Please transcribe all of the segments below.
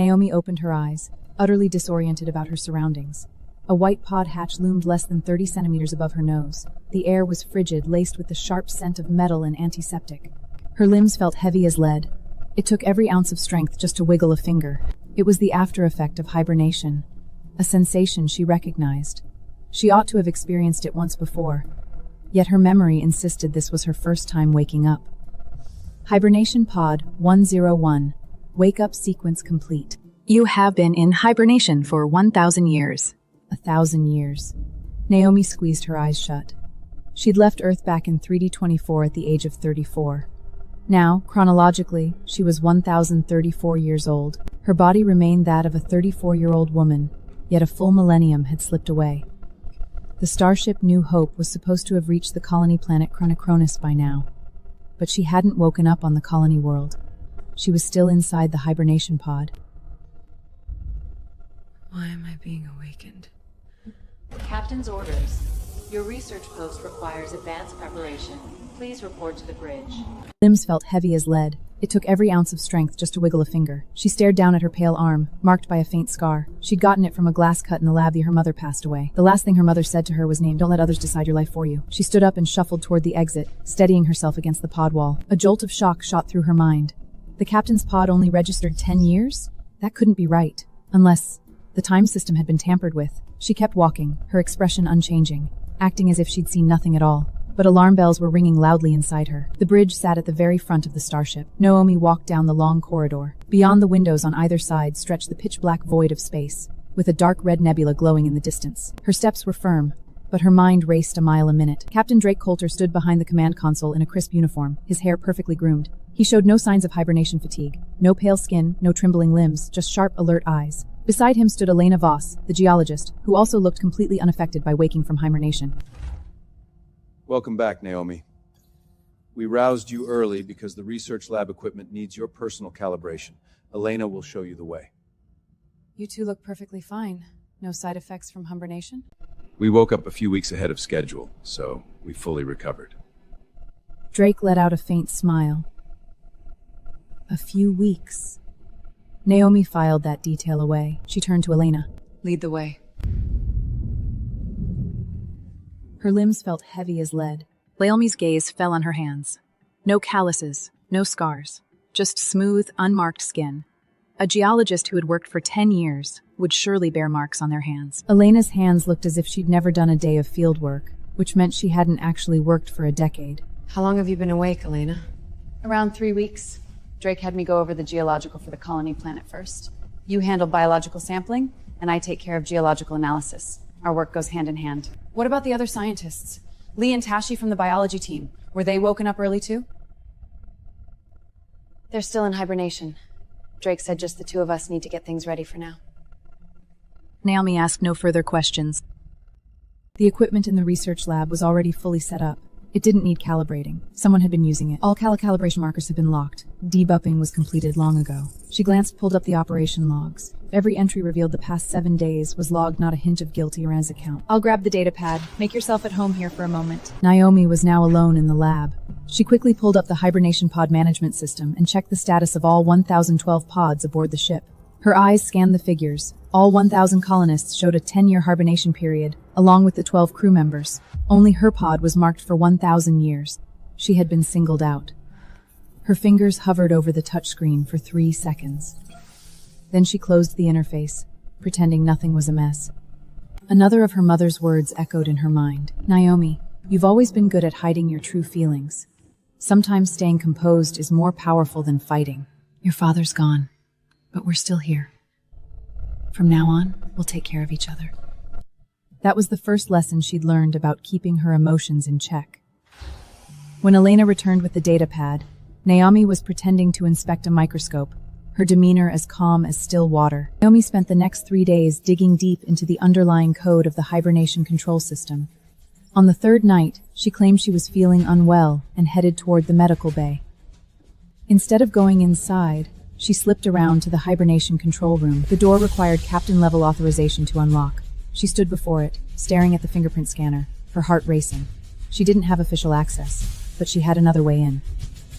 Naomi opened her eyes, utterly disoriented about her surroundings. A white pod hatch loomed less than 30 centimeters above her nose. The air was frigid, laced with the sharp scent of metal and antiseptic. Her limbs felt heavy as lead. It took every ounce of strength just to wiggle a finger. It was the after effect of hibernation, a sensation she recognized. She ought to have experienced it once before, yet her memory insisted this was her first time waking up. Hibernation Pod 101. Wake up sequence complete. You have been in hibernation for 1,000 years. 1,000 years. Naomi squeezed her eyes shut. She'd left Earth back in 3D24 at the age of 34. Now, chronologically, she was 1,034 years old. Her body remained that of a 34-year-old woman, yet a full millennium had slipped away. The starship New Hope was supposed to have reached the colony planet Chronocronus by now. But she hadn't woken up on the colony world. She was still inside the hibernation pod. Why am I being awakened? Captain's orders. Your research post requires advanced preparation. Please report to the bridge. Limbs felt heavy as lead. It took every ounce of strength just to wiggle a finger. She stared down at her pale arm, marked by a faint scar. She'd gotten it from a glass cut in the lab her mother passed away. The last thing her mother said to her was, "Don't let others decide your life for you." She stood up and shuffled toward the exit, steadying herself against the pod wall. A jolt of shock shot through her mind. The captain's pod only registered 10 years? That couldn't be right. Unless the time system had been tampered with. She kept walking, her expression unchanging, acting as if she'd seen nothing at all. But alarm bells were ringing loudly inside her. The bridge sat at the very front of the starship. Naomi walked down the long corridor. Beyond the windows on either side stretched the pitch-black void of space, with a dark red nebula glowing in the distance. Her steps were firm, but her mind raced a mile a minute. Captain Drake Coulter stood behind the command console in a crisp uniform, his hair perfectly groomed. He showed no signs of hibernation fatigue. No pale skin, no trembling limbs, just sharp, alert eyes. Beside him stood Elena Voss, the geologist, who also looked completely unaffected by waking from hibernation. Welcome back, Naomi. We roused you early because the research lab equipment needs your personal calibration. Elena will show you the way. You two look perfectly fine. No side effects from hibernation? We woke up a few weeks ahead of schedule, so we fully recovered. Drake let out a faint smile. A few weeks. Naomi filed that detail away. She turned to Elena. Lead the way. Her limbs felt heavy as lead. Naomi's gaze fell on her hands. No calluses, no scars, just smooth, unmarked skin. A geologist who had worked for 10 years would surely bear marks on their hands. Elena's hands looked as if she'd never done a day of field work, which meant she hadn't actually worked for a decade. How long have you been awake, Elena? Around 3 weeks. Drake had me go over the geological for the colony planet first. You handle biological sampling, and I take care of geological analysis. Our work goes hand in hand. What about the other scientists? Lee and Tashi from the biology team. Were they woken up early too? They're still in hibernation. Drake said just the two of us need to get things ready for now. Naomi asked no further questions. The equipment in the research lab was already fully set up. It didn't need calibrating. Someone had been using it. All calibration markers had been locked. Debupping was completed long ago. She pulled up the operation logs. Every entry revealed the past 7 days was logged, not a hint of guilty or as account. I'll grab the data pad. Make yourself at home here for a moment. Naomi was now alone in the lab. She quickly pulled up the hibernation pod management system and checked the status of all 1,012 pods aboard the ship. Her eyes scanned the figures. All 1,000 colonists showed a 10-year hibernation period, along with the 12 crew members. Only her pod was marked for 1,000 years. She had been singled out. Her fingers hovered over the touchscreen for 3 seconds. Then she closed the interface, pretending nothing was amiss. Another of her mother's words echoed in her mind. Naomi, you've always been good at hiding your true feelings. Sometimes staying composed is more powerful than fighting. Your father's gone, but we're still here. From now on, we'll take care of each other. That was the first lesson she'd learned about keeping her emotions in check. When Elena returned with the data pad, Naomi was pretending to inspect a microscope, her demeanor as calm as still water. Naomi spent the next 3 days digging deep into the underlying code of the hibernation control system. On the third night, she claimed she was feeling unwell and headed toward the medical bay. Instead of going inside, she slipped around to the hibernation control room. The door required captain-level authorization to unlock. She stood before it, staring at the fingerprint scanner, her heart racing. She didn't have official access, but she had another way in.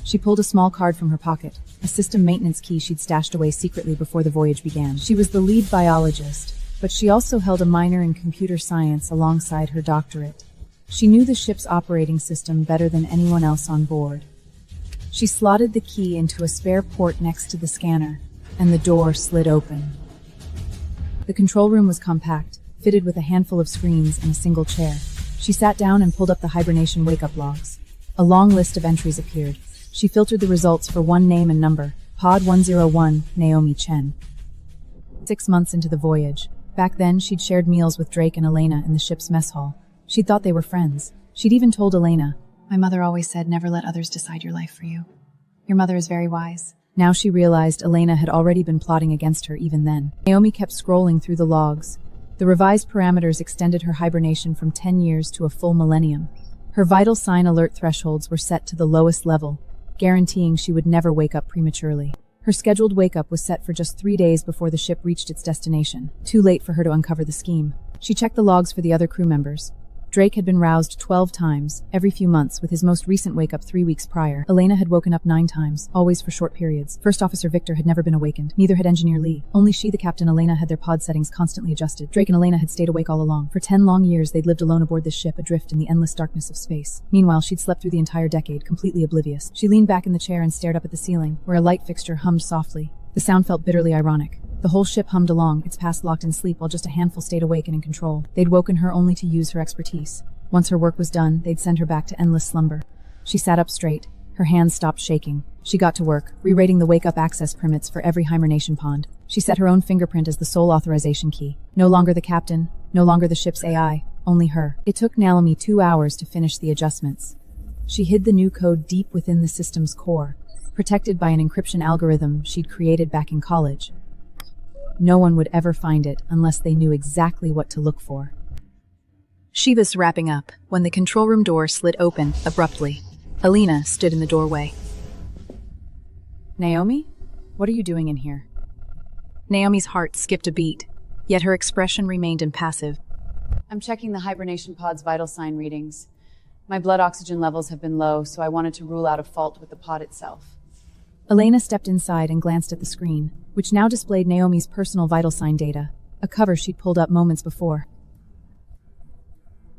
She pulled a small card from her pocket, a system maintenance key she'd stashed away secretly before the voyage began. She was the lead biologist, but she also held a minor in computer science alongside her doctorate. She knew the ship's operating system better than anyone else on board. She slotted the key into a spare port next to the scanner, and the door slid open. The control room was compact, fitted with a handful of screens and a single chair. She sat down and pulled up the hibernation wake-up logs. A long list of entries appeared. She filtered the results for one name and number, Pod 101, Naomi Chen. 6 months into the voyage. Back then, she'd shared meals with Drake and Elena in the ship's mess hall. She'd thought they were friends. She'd even told Elena, My mother always said never let others decide your life for you. Your mother is very wise. Now she realized Elena had already been plotting against her even then. Naomi kept scrolling through the logs. The revised parameters extended her hibernation from 10 years to a full millennium. Her vital sign alert thresholds were set to the lowest level, guaranteeing she would never wake up prematurely. Her scheduled wake-up was set for just 3 days before the ship reached its destination. Too late for her to uncover the scheme. She checked the logs for the other crew members. Drake had been roused 12 times, every few months, with his most recent wake-up 3 weeks prior. Elena had woken up 9 times, always for short periods. First Officer Victor had never been awakened. Neither had Engineer Lee. Only she, the captain, Elena, had their pod settings constantly adjusted. Drake and Elena had stayed awake all along. For 10 long years, they'd lived alone aboard this ship, adrift in the endless darkness of space. Meanwhile, she'd slept through the entire decade, completely oblivious. She leaned back in the chair and stared up at the ceiling, where a light fixture hummed softly. The sound felt bitterly ironic. The whole ship hummed along, its past locked in sleep, while just a handful stayed awake and in control. They'd woken her only to use her expertise. Once her work was done, they'd send her back to endless slumber. She sat up straight. Her hands stopped shaking. She got to work, rewriting the wake-up access permits for every hibernation pond. She set her own fingerprint as the sole authorization key. No longer the captain, no longer the ship's AI, only her. It took Naomi 2 hours to finish the adjustments. She hid the new code deep within the system's core, protected by an encryption algorithm she'd created back in college. No one would ever find it unless they knew exactly what to look for. She was wrapping up when the control room door slid open abruptly. Elena stood in the doorway. Naomi? What are you doing in here? Naomi's heart skipped a beat, yet her expression remained impassive. I'm checking the hibernation pod's vital sign readings. My blood oxygen levels have been low, so I wanted to rule out a fault with the pod itself. Elena stepped inside and glanced at the screen, which now displayed Naomi's personal vital sign data, a cover she'd pulled up moments before.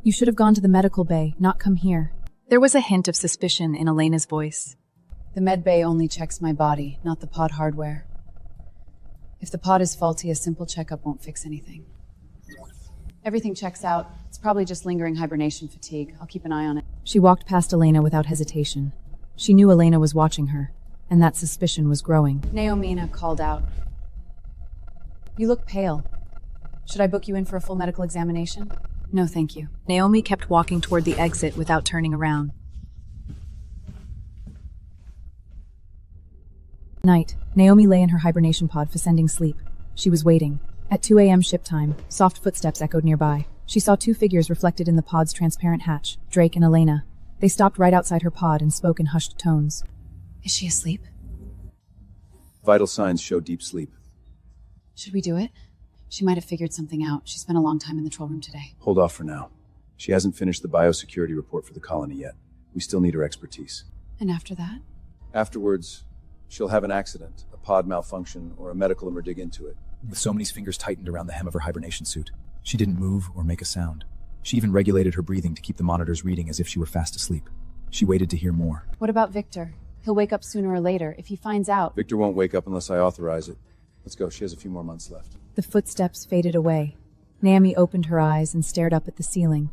You should have gone to the medical bay, not come here. There was a hint of suspicion in Elena's voice. The med bay only checks my body, not the pod hardware. If the pod is faulty, a simple checkup won't fix anything. Everything checks out. It's probably just lingering hibernation fatigue. I'll keep an eye on it. She walked past Elena without hesitation. She knew Elena was watching her, and that suspicion was growing. Naomina called out. You look pale. Should I book you in for a full medical examination? No, thank you. Naomi kept walking toward the exit without turning around. Night. Naomi lay in her hibernation pod, ascending sleep. She was waiting. At 2 a.m. ship time, soft footsteps echoed nearby. She saw 2 figures reflected in the pod's transparent hatch, Drake and Elena. They stopped right outside her pod and spoke in hushed tones. Is she asleep? Vital signs show deep sleep. Should we do it? She might have figured something out. She spent a long time in the control room today. Hold off for now. She hasn't finished the biosecurity report for the colony yet. We still need her expertise. And after that? Afterwards, she'll have an accident, a pod malfunction, or a medical emmer dig into it. With so many fingers tightened around the hem of her hibernation suit, she didn't move or make a sound. She even regulated her breathing to keep the monitors reading as if she were fast asleep. She waited to hear more. What about Victor? He'll wake up sooner or later. If he finds out... Victor won't wake up unless I authorize it. Let's go. She has a few more months left. The footsteps faded away. Naomi opened her eyes and stared up at the ceiling.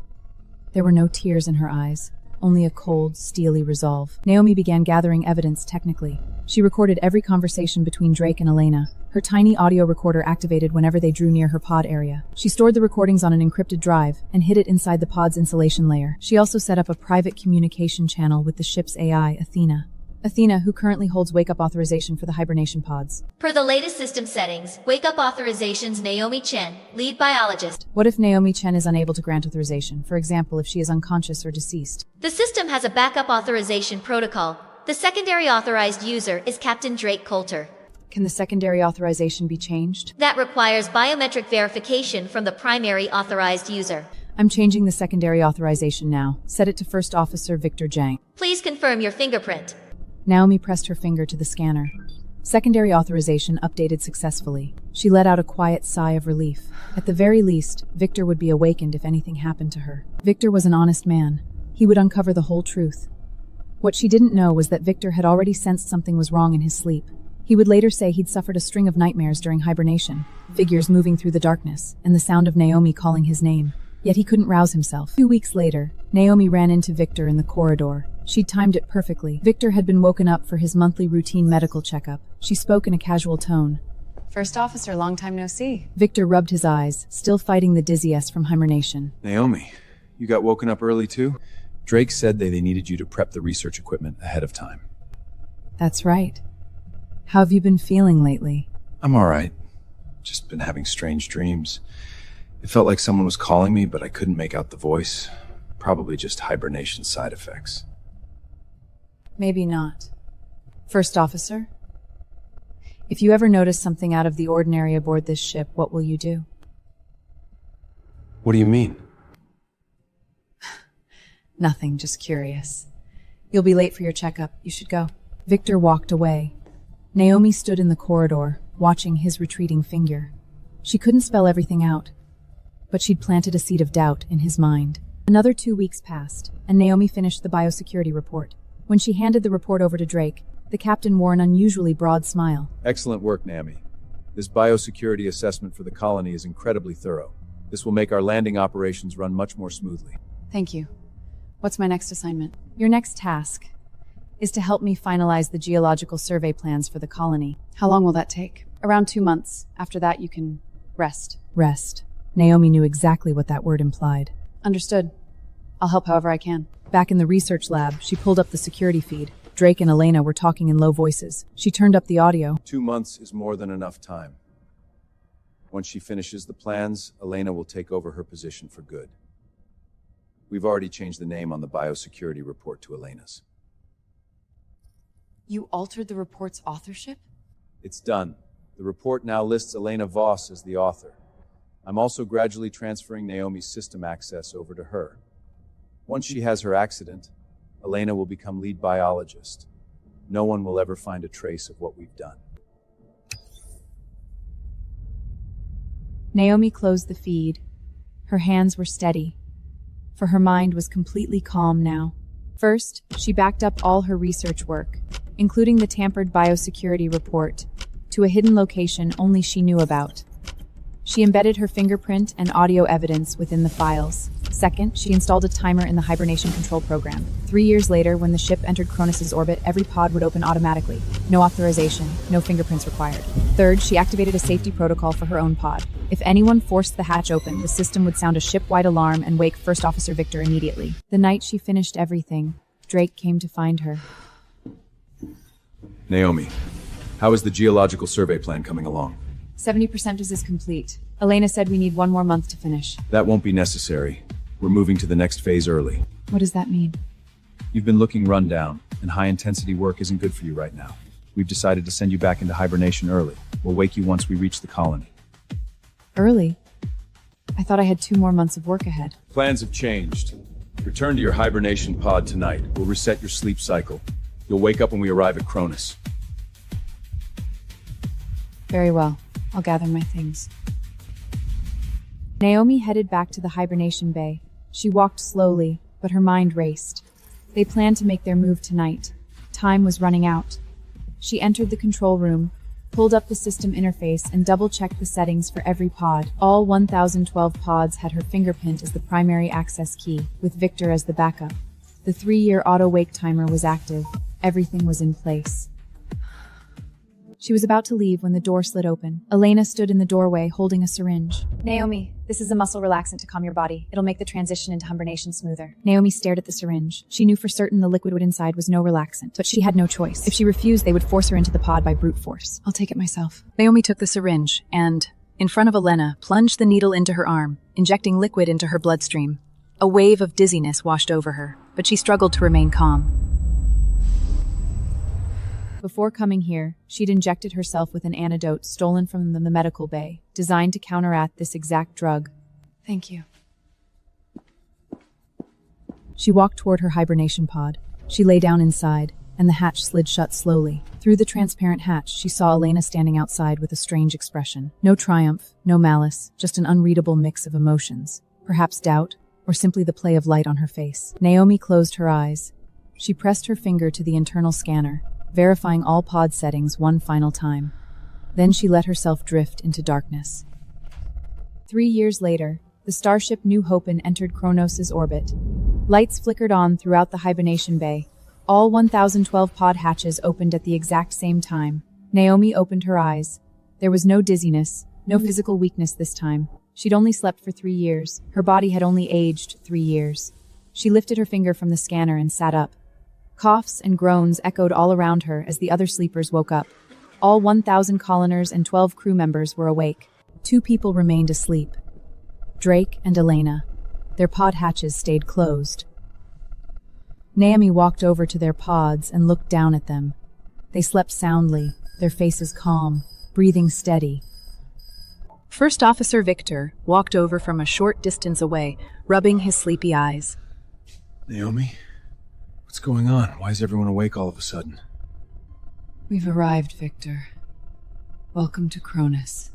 There were no tears in her eyes, only a cold, steely resolve. Naomi began gathering evidence technically. She recorded every conversation between Drake and Elena. Her tiny audio recorder activated whenever they drew near her pod area. She stored the recordings on an encrypted drive and hid it inside the pod's insulation layer. She also set up a private communication channel with the ship's AI, Athena. Athena, who currently holds wake-up authorization for the hibernation pods. Per the latest system settings, wake-up authorizations Naomi Chen, lead biologist. What if Naomi Chen is unable to grant authorization? For example, if she is unconscious or deceased. The system has a backup authorization protocol. The secondary authorized user is Captain Drake Coulter. Can the secondary authorization be changed? That requires biometric verification from the primary authorized user. I'm changing the secondary authorization now. Set it to First Officer Victor Zhang. Please confirm your fingerprint. Naomi pressed her finger to the scanner. Secondary authorization updated successfully. She let out a quiet sigh of relief. At the very least, Victor would be awakened if anything happened to her. Victor was an honest man. He would uncover the whole truth. What she didn't know was that Victor had already sensed something was wrong in his sleep. He would later say he'd suffered a string of nightmares during hibernation, figures moving through the darkness, and the sound of Naomi calling his name. Yet he couldn't rouse himself. 2 weeks later, Naomi ran into Victor in the corridor. She'd timed it perfectly. Victor had been woken up for his monthly routine medical checkup. She spoke in a casual tone. First officer, long time no see. Victor rubbed his eyes, still fighting the dizziness from hibernation. Naomi, you got woken up early too? Drake said they needed you to prep the research equipment ahead of time. That's right. How have you been feeling lately? I'm alright. Just been having strange dreams. It felt like someone was calling me, but I couldn't make out the voice. Probably just hibernation side effects. Maybe not. First officer, if you ever notice something out of the ordinary aboard this ship, what will you do? What do you mean? Nothing, just curious. You'll be late for your checkup. You should go. Victor walked away. Naomi stood in the corridor, watching his retreating finger. She couldn't spell everything out, but she'd planted a seed of doubt in his mind. Another 2 weeks passed, and Naomi finished the biosecurity report. When she handed the report over to Drake, the captain wore an unusually broad smile. Excellent work, Naomi. This biosecurity assessment for the colony is incredibly thorough. This will make our landing operations run much more smoothly. Thank you. What's my next assignment? Your next task is to help me finalize the geological survey plans for the colony. How long will that take? Around 2 months. After that, you can rest. Rest. Naomi knew exactly what that word implied. Understood. I'll help however I can. Back in the research lab, she pulled up the security feed. Drake and Elena were talking in low voices. She turned up the audio. 2 months is more than enough time. Once she finishes the plans, Elena will take over her position for good. We've already changed the name on the biosecurity report to Elena's. You altered the report's authorship? It's done. The report now lists Elena Voss as the author. I'm also gradually transferring Naomi's system access over to her. Once she has her accident, Elena will become lead biologist. No one will ever find a trace of what we've done. Naomi closed the feed. Her hands were steady, for her mind was completely calm now. First, she backed up all her research work, including the tampered biosecurity report, to a hidden location only she knew about. She embedded her fingerprint and audio evidence within the files. Second, she installed a timer in the hibernation control program. 3 years later, when the ship entered Cronus's orbit, every pod would open automatically. No authorization, no fingerprints required. Third, she activated a safety protocol for her own pod. If anyone forced the hatch open, the system would sound a ship-wide alarm and wake First Officer Victor immediately. The night she finished everything, Drake came to find her. Naomi, how is the geological survey plan coming along? 70% is complete. Elena said we need 1 more month to finish. That won't be necessary. We're moving to the next phase early. What does that mean? You've been looking run down, and high-intensity work isn't good for you right now. We've decided to send you back into hibernation early. We'll wake you once we reach the colony. Early? I thought I had 2 more months of work ahead. Plans have changed. Return to your hibernation pod tonight. We'll reset your sleep cycle. You'll wake up when we arrive at Cronus. Very well. I'll gather my things. Naomi headed back to the hibernation bay. She walked slowly, but her mind raced. They planned to make their move tonight. Time was running out. She entered the control room, pulled up the system interface, and double-checked the settings for every pod. All 1012 pods had her fingerprint as the primary access key, with Victor as the backup. The 3-year auto-wake timer was active. Everything was in place. She was about to leave when the door slid open. Elena stood in the doorway, holding a syringe. Naomi, this is a muscle relaxant to calm your body. It'll make the transition into hibernation smoother. Naomi stared at the syringe. She knew for certain the liquid inside was no relaxant, but she had no choice. If she refused, they would force her into the pod by brute force. I'll take it myself. Naomi took the syringe and, in front of Elena, plunged the needle into her arm, injecting liquid into her bloodstream. A wave of dizziness washed over her, but she struggled to remain calm. Before coming here, she'd injected herself with an antidote stolen from the medical bay, designed to counteract this exact drug. Thank you. She walked toward her hibernation pod. She lay down inside, and the hatch slid shut slowly. Through the transparent hatch, she saw Elena standing outside with a strange expression. No triumph, no malice, just an unreadable mix of emotions. Perhaps doubt, or simply the play of light on her face. Naomi closed her eyes. She pressed her finger to the internal scanner, verifying all pod settings one final time. Then she let herself drift into darkness. 3 years later, the starship New Hope entered Kronos' orbit. Lights flickered on throughout the hibernation bay. All 1012 pod hatches opened at the exact same time. Naomi opened her eyes. There was no dizziness, no physical weakness this time. She'd only slept for 3 years. Her body had only aged 3 years. She lifted her finger from the scanner and sat up. Coughs and groans echoed all around her as the other sleepers woke up. All 1,000 coloners and 12 crew members were awake. 2 people remained asleep. Drake and Elena. Their pod hatches stayed closed. Naomi walked over to their pods and looked down at them. They slept soundly, their faces calm, breathing steady. First Officer Victor walked over from a short distance away, rubbing his sleepy eyes. Naomi? What's going on? Why is everyone awake all of a sudden? We've arrived, Victor. Welcome to Kronos.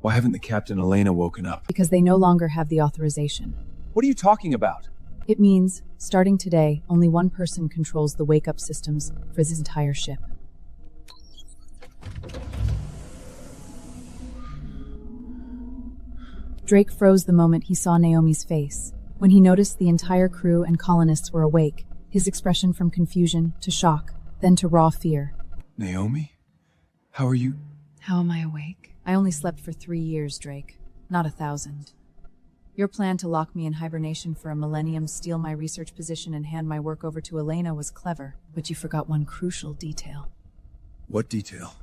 Why haven't the Captain Elena woken up? Because they no longer have the authorization. What are you talking about? It means, starting today, only one person controls the wake-up systems for this entire ship. Drake froze the moment he saw Naomi's face. When he noticed the entire crew and colonists were awake, his expression from confusion to shock, then to raw fear. Naomi? How are you? How am I awake? I only slept for 3 years, Drake, not 1,000. Your plan to lock me in hibernation for a millennium, steal my research position, and hand my work over to Elena was clever, but you forgot one crucial detail. What detail?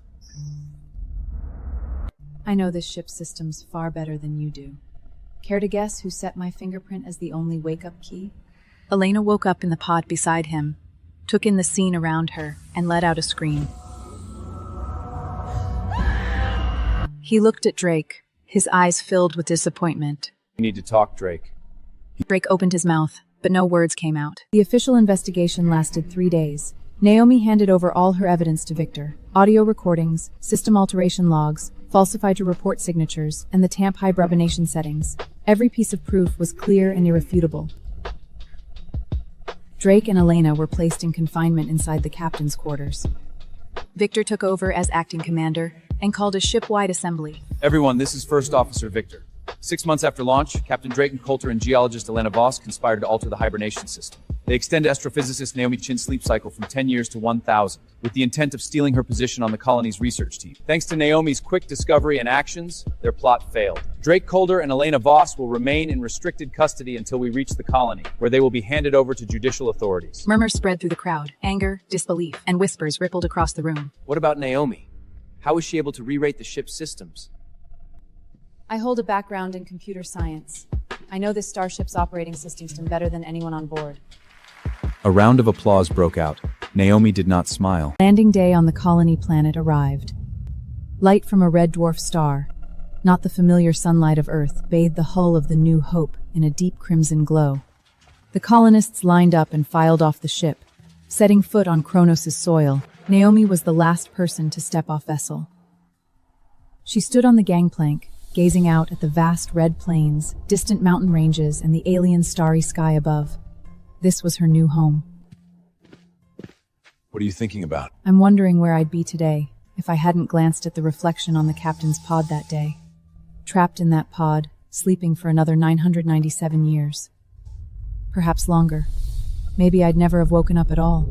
I know this ship's systems far better than you do. Care to guess who set my fingerprint as the only wake-up key? Elena woke up in the pod beside him, took in the scene around her, and let out a scream. He looked at Drake, his eyes filled with disappointment. We need to talk, Drake. Drake opened his mouth, but no words came out. The official investigation lasted 3 days. Naomi handed over all her evidence to Victor. Audio recordings, system alteration logs, falsified to report signatures, and the TAMP hibernation settings. Every piece of proof was clear and irrefutable. Drake and Elena were placed in confinement inside the captain's quarters. Victor took over as acting commander and called a ship-wide assembly. Everyone, this is First Officer Victor. 6 months after launch, Captain Drake and Coulter and geologist Elena Voss conspired to alter the hibernation system. They extended astrophysicist Naomi Chin's sleep cycle from 10 years to 1,000, with the intent of stealing her position on the colony's research team. Thanks to Naomi's quick discovery and actions, their plot failed. Drake Coulter and Elena Voss will remain in restricted custody until we reach the colony, where they will be handed over to judicial authorities. Murmurs spread through the crowd. Anger, disbelief, and whispers rippled across the room. What about Naomi? How is she able to re-rate the ship's systems? I hold a background in computer science. I know this starship's operating system better than anyone on board. A round of applause broke out. Naomi did not smile. Landing day on the colony planet arrived. Light from a red dwarf star, not the familiar sunlight of Earth, bathed the hull of the New Hope in a deep crimson glow. The colonists lined up and filed off the ship. Setting foot on Kronos' soil, Naomi was the last person to step off vessel. She stood on the gangplank, gazing out at the vast red plains, distant mountain ranges, and the alien starry sky above. This was her new home. What are you thinking about? I'm wondering where I'd be today if I hadn't glanced at the reflection on the captain's pod that day. Trapped in that pod, sleeping for another 997 years. Perhaps longer. Maybe I'd never have woken up at all.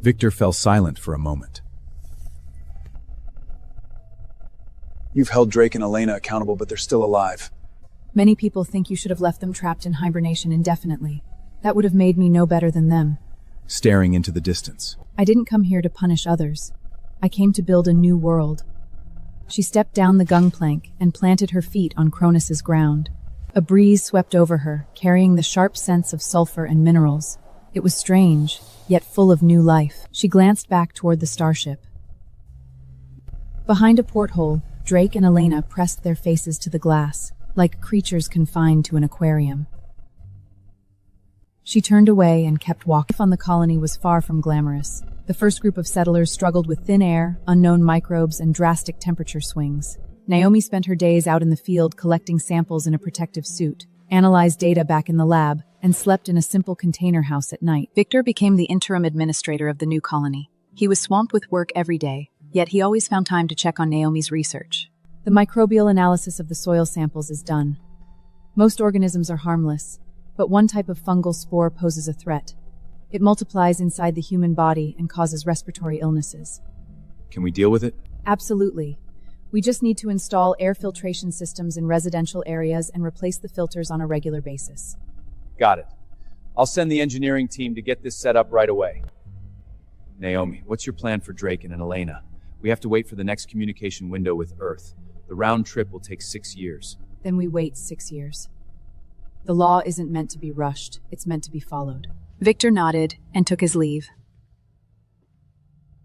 Victor fell silent for a moment. You've held Drake and Elena accountable, but they're still alive. Many people think you should have left them trapped in hibernation indefinitely. That would have made me no better than them. Staring into the distance. I didn't come here to punish others. I came to build a new world. She stepped down the gangplank and planted her feet on Kronos' ground. A breeze swept over her, carrying the sharp scents of sulfur and minerals. It was strange, yet full of new life. She glanced back toward the starship. Behind a porthole, Drake and Elena pressed their faces to the glass, like creatures confined to an aquarium. She turned away and kept walking. Life on the colony was far from glamorous. The first group of settlers struggled with thin air, unknown microbes, and drastic temperature swings. Naomi spent her days out in the field collecting samples in a protective suit, analyzed data back in the lab, and slept in a simple container house at night. Victor became the interim administrator of the new colony. He was swamped with work every day, yet he always found time to check on Naomi's research. The microbial analysis of the soil samples is done. Most organisms are harmless, but one type of fungal spore poses a threat. It multiplies inside the human body and causes respiratory illnesses. Can we deal with it? Absolutely. We just need to install air filtration systems in residential areas and replace the filters on a regular basis. Got it. I'll send the engineering team to get this set up right away. Naomi, what's your plan for Drake and Elena? We have to wait for the next communication window with Earth. The round trip will take 6 years. Then we wait 6 years. The law isn't meant to be rushed, it's meant to be followed. Victor nodded and took his leave.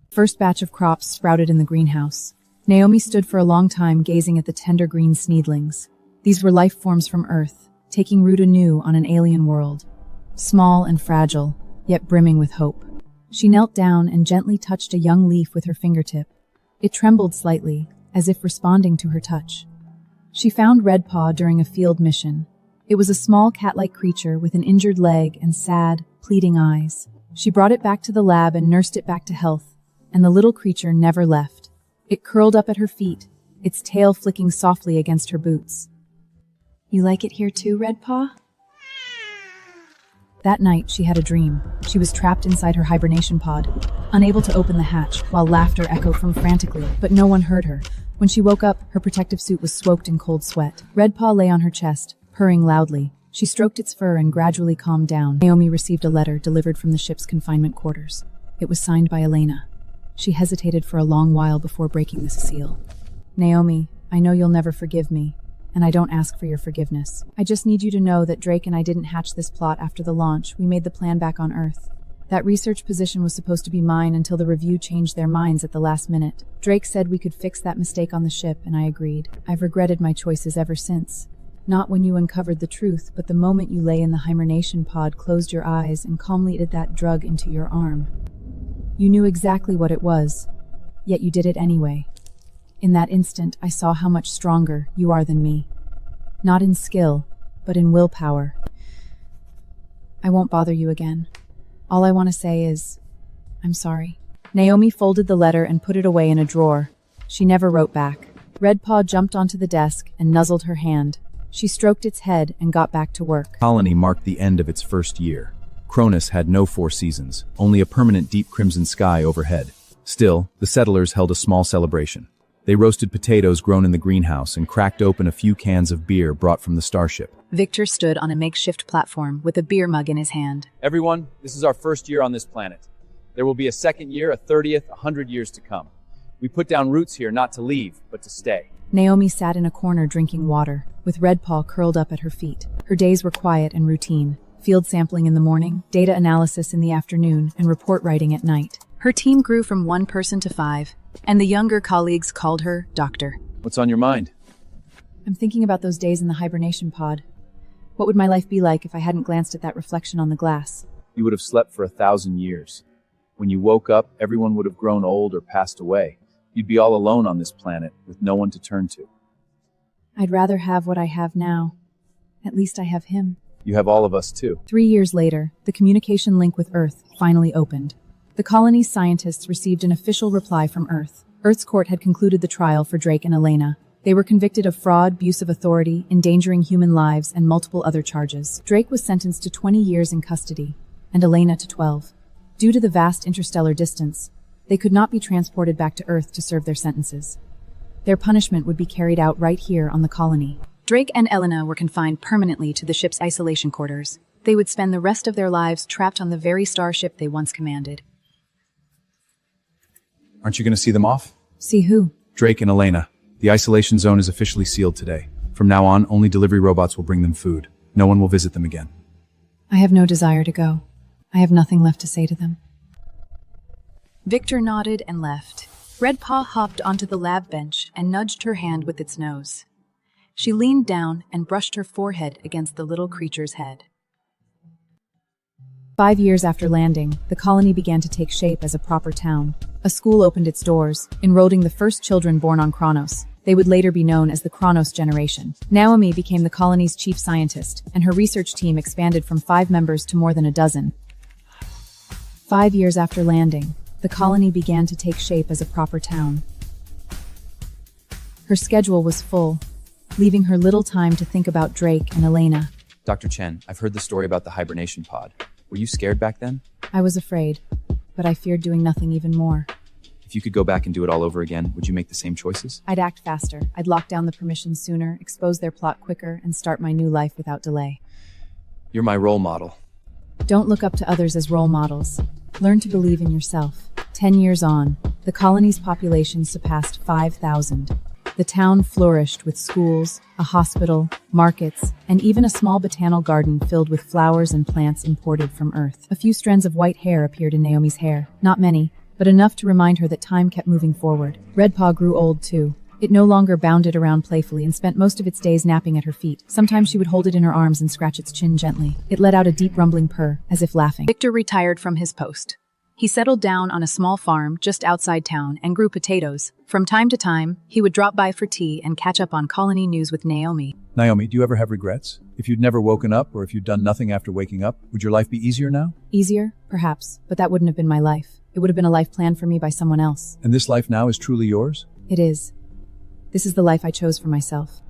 First batch of crops sprouted in the greenhouse. Naomi stood for a long time gazing at the tender green seedlings. These were life forms from Earth, taking root anew on an alien world. Small and fragile, yet brimming with hope. She knelt down and gently touched a young leaf with her fingertip. It trembled slightly, as if responding to her touch. She found Redpaw during a field mission. It was a small cat-like creature with an injured leg and sad, pleading eyes. She brought it back to the lab and nursed it back to health, and the little creature never left. It curled up at her feet, its tail flicking softly against her boots. "You like it here too, Redpaw?" That night, she had a dream. She was trapped inside her hibernation pod, unable to open the hatch, while laughter echoed from frantically, but no one heard her. When she woke up, her protective suit was soaked in cold sweat. Redpaw lay on her chest, purring loudly. She stroked its fur and gradually calmed down. Naomi received a letter delivered from the ship's confinement quarters. It was signed by Elena. She hesitated for a long while before breaking the seal. "Naomi, I know you'll never forgive me, and I don't ask for your forgiveness. I just need you to know that Drake and I didn't hatch this plot after the launch. We made the plan back on Earth. That research position was supposed to be mine until the review changed their minds at the last minute. Drake said we could fix that mistake on the ship, and I agreed. I've regretted my choices ever since. Not when you uncovered the truth, but the moment you lay in the hibernation pod, closed your eyes, and calmly added that drug into your arm. You knew exactly what it was, yet you did it anyway. In that instant, I saw how much stronger you are than me. Not in skill, but in willpower. I won't bother you again. All I want to say is, I'm sorry." Naomi folded the letter and put it away in a drawer. She never wrote back. Redpaw jumped onto the desk and nuzzled her hand. She stroked its head and got back to work. Colony marked the end of its first year. Cronus had no 4 seasons, only a permanent deep crimson sky overhead. Still, the settlers held a small celebration. They roasted potatoes grown in the greenhouse and cracked open a few cans of beer brought from the starship. Victor stood on a makeshift platform with a beer mug in his hand. Everyone, this is our first year on this planet. There will be a second year, a 30th, 100 years to come. We put down roots here not to leave, but to stay. Naomi sat in a corner drinking water, with Redpaw curled up at her feet. Her days were quiet and routine. Field sampling in the morning, data analysis in the afternoon, and report writing at night. Her team grew from 1 person to 5, and the younger colleagues called her Doctor. What's on your mind? I'm thinking about those days in the hibernation pod. What would my life be like if I hadn't glanced at that reflection on the glass? You would have slept for 1,000 years. When you woke up, everyone would have grown old or passed away. You'd be all alone on this planet, with no one to turn to. I'd rather have what I have now. At least I have him. You have all of us, too. 3 years later, the communication link with Earth finally opened. The colony's scientists received an official reply from Earth. Earth's court had concluded the trial for Drake and Elena. They were convicted of fraud, abuse of authority, endangering human lives, and multiple other charges. Drake was sentenced to 20 years in custody, and Elena to 12. Due to the vast interstellar distance, they could not be transported back to Earth to serve their sentences. Their punishment would be carried out right here on the colony. Drake and Elena were confined permanently to the ship's isolation quarters. They would spend the rest of their lives trapped on the very starship they once commanded. Aren't you going to see them off? See who? Drake and Elena. The isolation zone is officially sealed today. From now on, only delivery robots will bring them food. No one will visit them again. I have no desire to go. I have nothing left to say to them. Victor nodded and left. Redpaw hopped onto the lab bench and nudged her hand with its nose. She leaned down and brushed her forehead against the little creature's head. 5 years after landing, the colony began to take shape as a proper town. A school opened its doors, enrolling the first children born on Kronos. They would later be known as the Kronos generation. Naomi became the colony's chief scientist, and her research team expanded from 5 members to more than a dozen. 5 years after landing, the colony began to take shape as a proper town. Her schedule was full, leaving her little time to think about Drake and Elena. Dr. Chen, I've heard the story about the hibernation pod. Were you scared back then? I was afraid, but I feared doing nothing even more. If you could go back and do it all over again, would you make the same choices? I'd act faster. I'd lock down the permissions sooner, expose their plot quicker, and start my new life without delay. You're my role model. Don't look up to others as role models. Learn to believe in yourself. 10 years on, the colony's population surpassed 5,000. The town flourished with schools, a hospital, markets, and even a small botanical garden filled with flowers and plants imported from Earth. A few strands of white hair appeared in Naomi's hair. Not many, but enough to remind her that time kept moving forward. Redpaw grew old too. It no longer bounded around playfully and spent most of its days napping at her feet. Sometimes she would hold it in her arms and scratch its chin gently. It let out a deep rumbling purr, as if laughing. Victor retired from his post. He settled down on a small farm just outside town and grew potatoes. From time to time, he would drop by for tea and catch up on colony news with Naomi. Naomi, do you ever have regrets? If you'd never woken up, or if you'd done nothing after waking up, would your life be easier now? Easier? Perhaps, but that wouldn't have been my life. It would have been a life planned for me by someone else. And this life now is truly yours? It is. This is the life I chose for myself.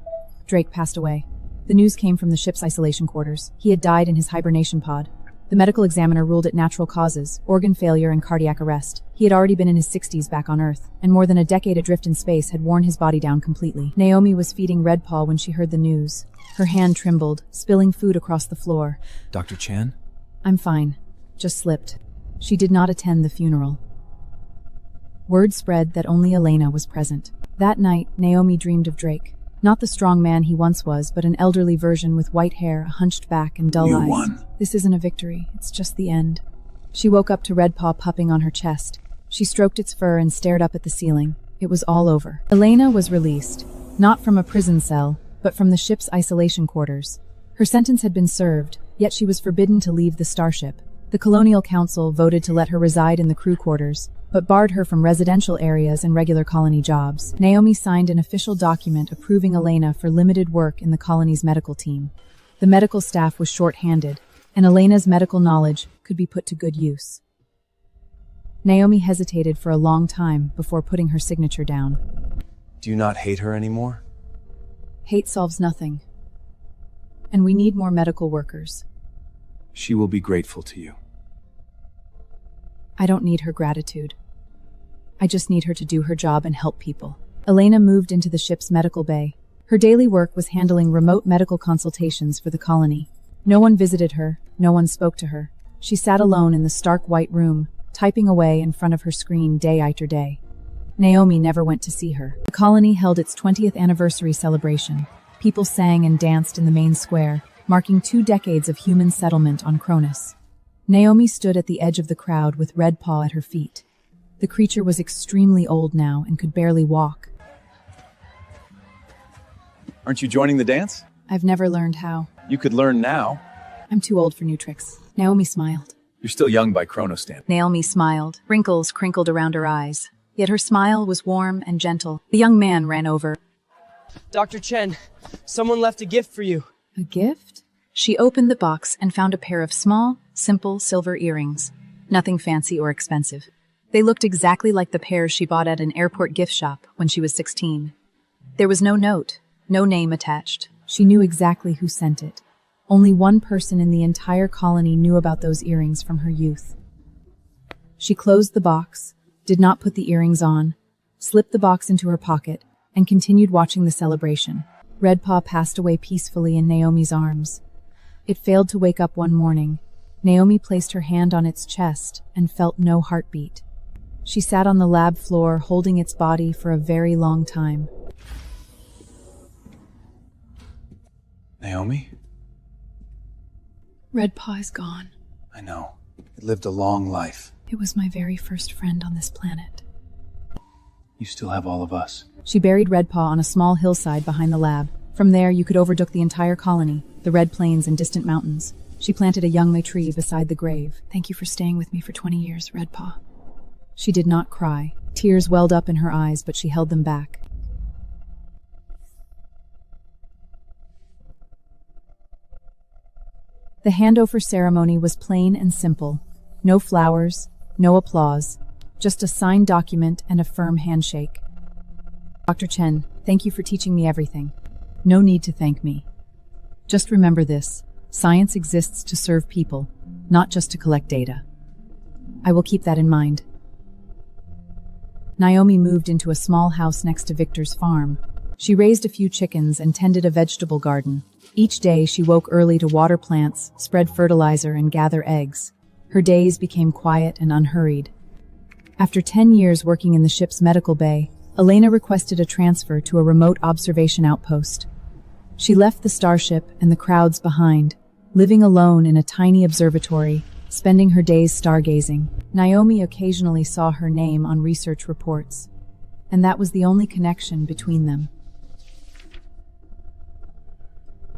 Drake passed away. The news came from the ship's isolation quarters. He had died in his hibernation pod. The medical examiner ruled it natural causes, organ failure and cardiac arrest. He had already been in his 60s back on Earth, and more than a decade adrift in space had worn his body down completely. Naomi was feeding Redpaw when she heard the news. Her hand trembled, spilling food across the floor. Dr. Chan? I'm fine. Just slipped. She did not attend the funeral. Word spread that only Elena was present. That night, Naomi dreamed of Drake. Not the strong man he once was, but an elderly version with white hair, a hunched back, and dull eyes. You won. This isn't a victory, it's just the end. She woke up to Redpaw pupping on her chest. She stroked its fur and stared up at the ceiling. It was all over. Elena was released, not from a prison cell, but from the ship's isolation quarters. Her sentence had been served, yet she was forbidden to leave the starship. The Colonial Council voted to let her reside in the crew quarters, but barred her from residential areas and regular colony jobs. Naomi signed an official document approving Elena for limited work in the colony's medical team. The medical staff was short-handed, and Elena's medical knowledge could be put to good use. Naomi hesitated for a long time before putting her signature down. Do you not hate her anymore? Hate solves nothing. And we need more medical workers. She will be grateful to you. I don't need her gratitude. I just need her to do her job and help people. Elena moved into the ship's medical bay. Her daily work was handling remote medical consultations for the colony. No one visited her, no one spoke to her. She sat alone in the stark white room, typing away in front of her screen day after day. Naomi never went to see her. The colony held its 20th anniversary celebration. People sang and danced in the main square, marking 2 decades of human settlement on Kronos. Naomi stood at the edge of the crowd with Redpaw at her feet. The creature was extremely old now and could barely walk. Aren't you joining the dance? I've never learned how. You could learn now. I'm too old for new tricks. Naomi smiled. You're still young by Kronos standards. Naomi smiled. Wrinkles crinkled around her eyes. Yet her smile was warm and gentle. The young man ran over. Dr. Chen, someone left a gift for you. A gift? She opened the box and found a pair of small, simple silver earrings. Nothing fancy or expensive. They looked exactly like the pairs she bought at an airport gift shop when she was 16. There was no note, no name attached. She knew exactly who sent it. Only one person in the entire colony knew about those earrings from her youth. She closed the box, did not put the earrings on, slipped the box into her pocket, and continued watching the celebration. Redpaw passed away peacefully in Naomi's arms. It failed to wake up one morning. Naomi placed her hand on its chest and felt no heartbeat. She sat on the lab floor holding its body for a very long time. Naomi? Redpaw is gone. I know. It lived a long life. It was my very first friend on this planet. You still have all of us. She buried Redpaw on a small hillside behind the lab. From there, you could overlook the entire colony, the Red Plains and distant mountains. She planted a young tree beside the grave. Thank you for staying with me for 20 years, Redpaw. She did not cry. Tears welled up in her eyes, but she held them back. The handover ceremony was plain and simple. No flowers, no applause, just a signed document and a firm handshake. Dr. Chen, thank you for teaching me everything. No need to thank me. Just remember this, science exists to serve people, not just to collect data. I will keep that in mind. Naomi moved into a small house next to Victor's farm. She raised a few chickens and tended a vegetable garden. Each day she woke early to water plants, spread fertilizer, and gather eggs. Her days became quiet and unhurried. After 10 years working in the ship's medical bay, Elena requested a transfer to a remote observation outpost. She left the starship and the crowds behind, living alone in a tiny observatory, spending her days stargazing. Naomi occasionally saw her name on research reports, and that was the only connection between them.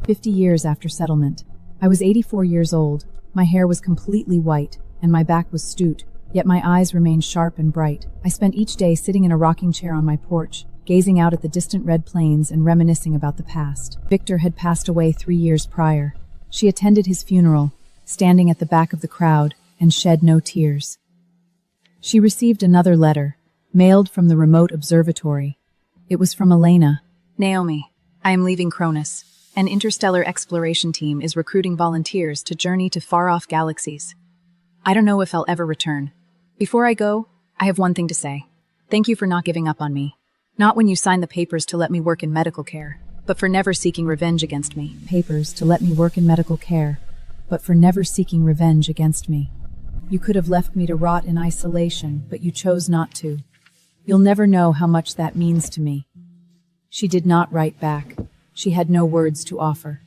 50 years after settlement, I was 84 years old. My hair was completely white, and my back was stooped, yet my eyes remained sharp and bright. I spent each day sitting in a rocking chair on my porch, gazing out at the distant red plains and reminiscing about the past. Victor had passed away 3 years prior. She attended his funeral, standing at the back of the crowd, and shed no tears. She received another letter, mailed from the remote observatory. It was from Elena. Naomi, I am leaving Cronus. An interstellar exploration team is recruiting volunteers to journey to far-off galaxies. I don't know if I'll ever return. Before I go, I have one thing to say. Thank you for not giving up on me. Not when you signed the papers to let me work in medical care, but for never seeking revenge against me. Papers to let me work in medical care, but for never seeking revenge against me. You could have left me to rot in isolation, but you chose not to. You'll never know how much that means to me. She did not write back. She had no words to offer.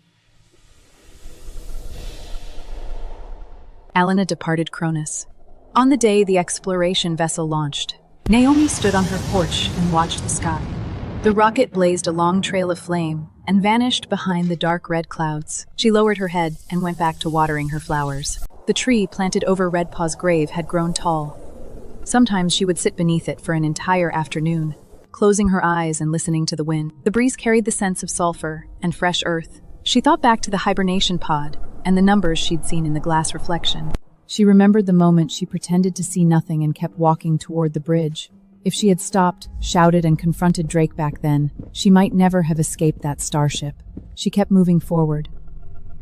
Elena departed Cronus. On the day the exploration vessel launched, Naomi stood on her porch and watched the sky. The rocket blazed a long trail of flame and vanished behind the dark red clouds. She lowered her head and went back to watering her flowers. The tree planted over Redpaw's grave had grown tall. Sometimes she would sit beneath it for an entire afternoon, closing her eyes and listening to the wind. The breeze carried the scents of sulfur and fresh earth. She thought back to the hibernation pod and the numbers she'd seen in the glass reflection. She remembered the moment she pretended to see nothing and kept walking toward the bridge. If she had stopped, shouted, and confronted Drake back then, she might never have escaped that starship. She kept moving forward.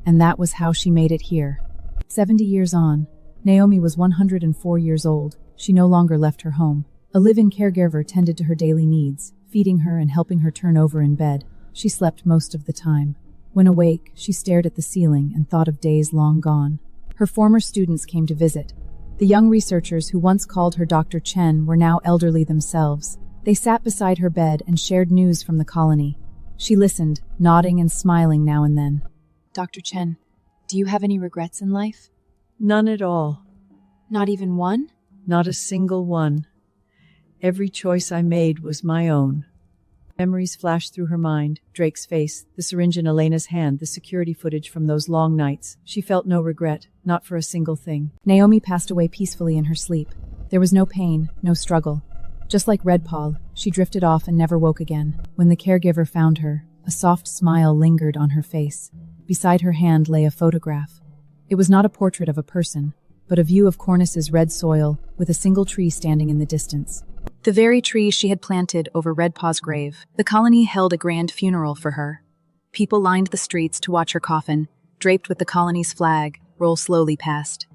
And that was how she made it here. 70 years on, Naomi was 104 years old. She no longer left her home. A live-in caregiver tended to her daily needs, feeding her and helping her turn over in bed. She slept most of the time. When awake, she stared at the ceiling and thought of days long gone. Her former students came to visit. The young researchers who once called her Dr. Chen were now elderly themselves. They sat beside her bed and shared news from the colony. She listened, nodding and smiling now and then. Dr. Chen, do you have any regrets in life? None at all. Not even one? Not a single one. Every choice I made was my own. Memories flashed through her mind, Drake's face, the syringe in Elena's hand, the security footage from those long nights. She felt no regret, not for a single thing. Naomi passed away peacefully in her sleep. There was no pain, no struggle. Just like Redpaw, she drifted off and never woke again. When the caregiver found her, a soft smile lingered on her face. Beside her hand lay a photograph. It was not a portrait of a person, but a view of Cronus's red soil, with a single tree standing in the distance. The very tree she had planted over Redpaw's grave. The colony held a grand funeral for her. People lined the streets to watch her coffin, draped with the colony's flag, roll slowly past.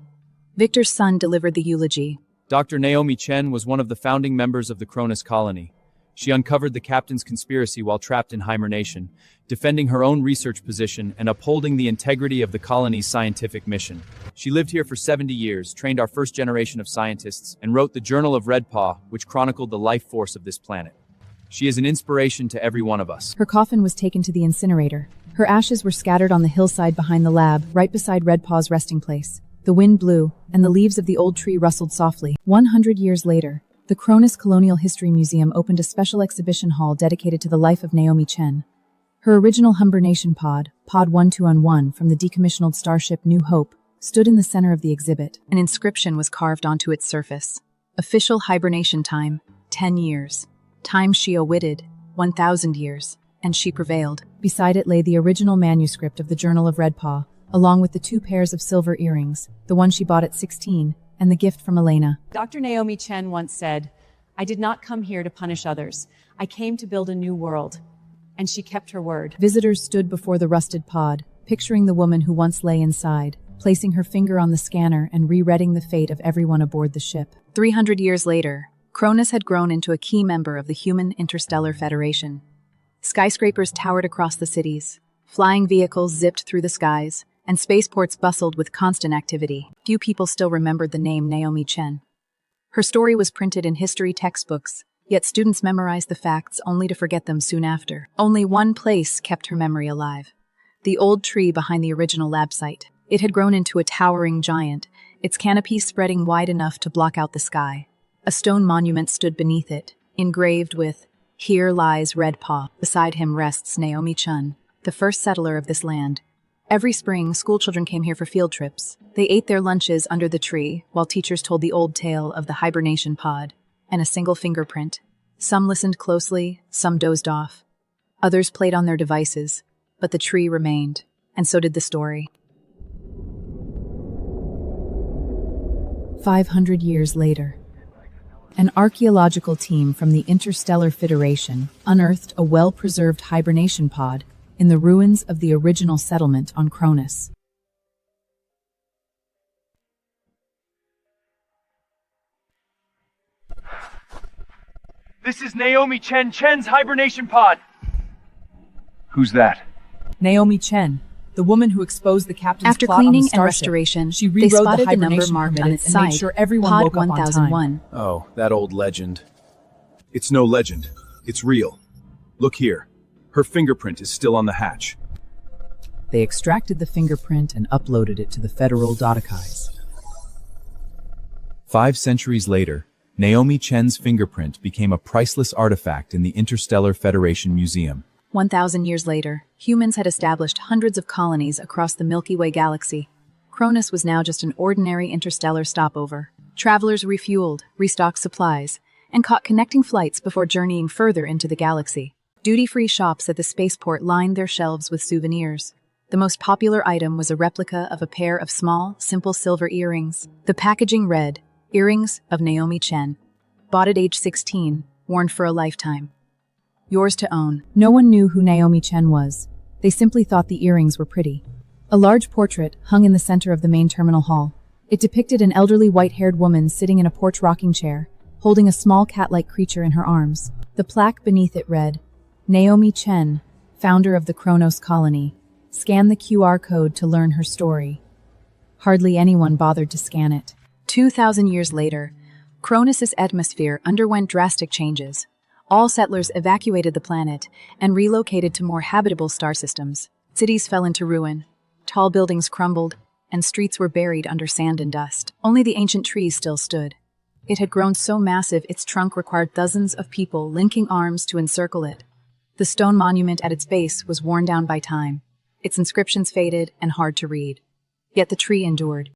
Victor's son delivered the eulogy. Dr. Naomi Chen was one of the founding members of the Cronus colony. She uncovered the captain's conspiracy while trapped in hibernation, defending her own research position and upholding the integrity of the colony's scientific mission. She lived here for 70 years, trained our first generation of scientists, and wrote the Journal of Redpaw, which chronicled the life force of this planet. She is an inspiration to every one of us. Her coffin was taken to the incinerator. Her ashes were scattered on the hillside behind the lab, right beside Redpaw's resting place. The wind blew, and the leaves of the old tree rustled softly. 100 years later, the Cronus Colonial History Museum opened a special exhibition hall dedicated to the life of Naomi Chen. Her original hibernation pod, Pod 1211 from the decommissioned starship New Hope, stood in the center of the exhibit. An inscription was carved onto its surface. Official hibernation time, 10 years. Time she awaited, 1,000 years. And she prevailed. Beside it lay the original manuscript of the Journal of Redpaw, along with the 2 pairs of silver earrings, the one she bought at 16, and the gift from Elena. Dr. Naomi Chen once said, "I did not come here to punish others. I came to build a new world." And she kept her word. Visitors stood before the rusted pod, picturing the woman who once lay inside, placing her finger on the scanner and rereading the fate of everyone aboard the ship. 300 years later, Cronus had grown into a key member of the Human Interstellar Federation. Skyscrapers towered across the cities, flying vehicles zipped through the skies, and spaceports bustled with constant activity. Few people still remembered the name Naomi Chen. Her story was printed in history textbooks, yet students memorized the facts only to forget them soon after. Only one place kept her memory alive: the old tree behind the original lab site. It had grown into a towering giant, its canopy spreading wide enough to block out the sky. A stone monument stood beneath it, engraved with, "Here lies Redpaw." Beside him rests Naomi Chen, the first settler of this land. Every spring, schoolchildren came here for field trips. They ate their lunches under the tree, while teachers told the old tale of the hibernation pod and a single fingerprint. Some listened closely, some dozed off. Others played on their devices, but the tree remained, and so did the story. 500 years later, an archaeological team from the Interstellar Federation unearthed a well-preserved hibernation pod in the ruins of the original settlement on Cronus. This is Naomi Chen's hibernation pod. Who's that? Naomi Chen, the woman who exposed the captain's After plot on cleaning the and Starship. restoration, She they rewrote spotted the number hibernation marked on minutes its and made side, sure everyone Pod woke up on 1001. Oh, that old legend. It's no legend. It's real. Look here. Her fingerprint is still on the hatch. They extracted the fingerprint and uploaded it to the federal database. 5 centuries later, Naomi Chen's fingerprint became a priceless artifact in the Interstellar Federation Museum. 1,000 years later, humans had established hundreds of colonies across the Milky Way galaxy. Cronus was now just an ordinary interstellar stopover. Travelers refueled, restocked supplies, and caught connecting flights before journeying further into the galaxy. Duty-free shops at the spaceport lined their shelves with souvenirs. The most popular item was a replica of a pair of small, simple silver earrings. The packaging read, "Earrings of Naomi Chen. Bought at age 16, worn for a lifetime. Yours to own." No one knew who Naomi Chen was. They simply thought the earrings were pretty. A large portrait hung in the center of the main terminal hall. It depicted an elderly white-haired woman sitting in a porch rocking chair, holding a small cat-like creature in her arms. The plaque beneath it read, "Naomi Chen, founder of the Kronos colony. Scan the QR code to learn her story." Hardly anyone bothered to scan it. 2,000 years later, Cronus's atmosphere underwent drastic changes. All settlers evacuated the planet and relocated to more habitable star systems. Cities fell into ruin, tall buildings crumbled, and streets were buried under sand and dust. Only the ancient tree still stood. It had grown so massive its trunk required dozens of people linking arms to encircle it. The stone monument at its base was worn down by time. Its inscriptions faded and hard to read. Yet the tree endured.